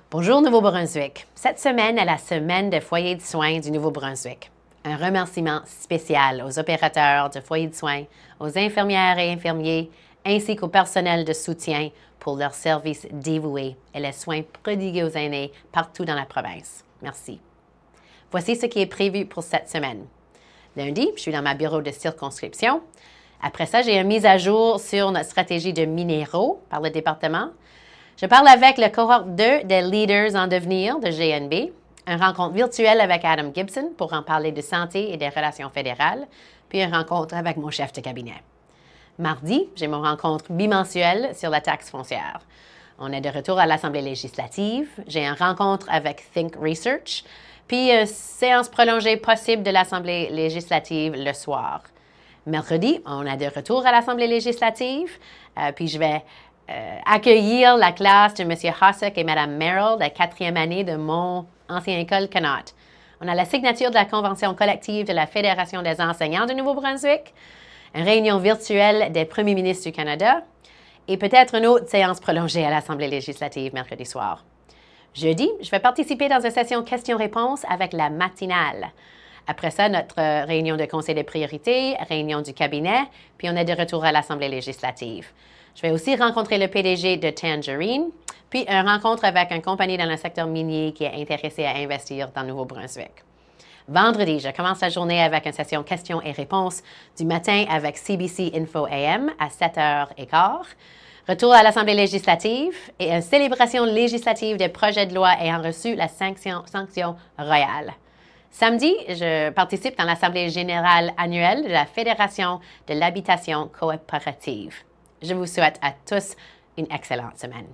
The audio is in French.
Bonjour Nouveau-Brunswick. Cette semaine est la semaine de foyer de soins du Nouveau-Brunswick. Un remerciement spécial aux opérateurs de foyer de soins, aux infirmières et infirmiers, ainsi qu'au personnel de soutien pour leur service dévoué et les soins prodigués aux aînés partout dans la province. Merci. Voici ce qui est prévu pour cette semaine. Lundi, je suis dans ma bureau de circonscription. Après ça, j'ai une mise à jour sur notre stratégie de minéraux par le département. Je parle avec le cohorte 2 des leaders en devenir de GNB, une rencontre virtuelle avec Adam Gibson pour en parler de santé et des relations fédérales, puis une rencontre avec mon chef de cabinet. Mardi, j'ai mon rencontre bimensuelle sur la taxe foncière. On est de retour à l'Assemblée législative. J'ai une rencontre avec Think Research, puis une séance prolongée possible de l'Assemblée législative le soir. Mercredi, on est de retour à l'Assemblée législative, puis je vais accueillir la classe de M. Hossack et Mme Merrill de la 4e année de mon ancienne école Connaught. On a la signature de la Convention collective de la Fédération des enseignants du Nouveau-Brunswick, une réunion virtuelle des premiers ministres du Canada et peut-être une autre séance prolongée à l'Assemblée législative mercredi soir. Jeudi, je vais participer dans une session questions-réponses avec la matinale. Après ça, notre réunion de conseil de priorité, réunion du cabinet, puis on est de retour à l'Assemblée législative. Je vais aussi rencontrer le PDG de Tangerine, puis une rencontre avec une compagnie dans le secteur minier qui est intéressée à investir dans le Nouveau-Brunswick. Vendredi, je commence la journée avec une session questions et réponses du matin avec CBC Info AM à 7h15. Retour à l'Assemblée législative et une célébration législative des projets de loi ayant reçu la sanction royale. Samedi, je participe dans l'Assemblée générale annuelle de la Fédération de l'habitation coopérative. Je vous souhaite à tous une excellente semaine.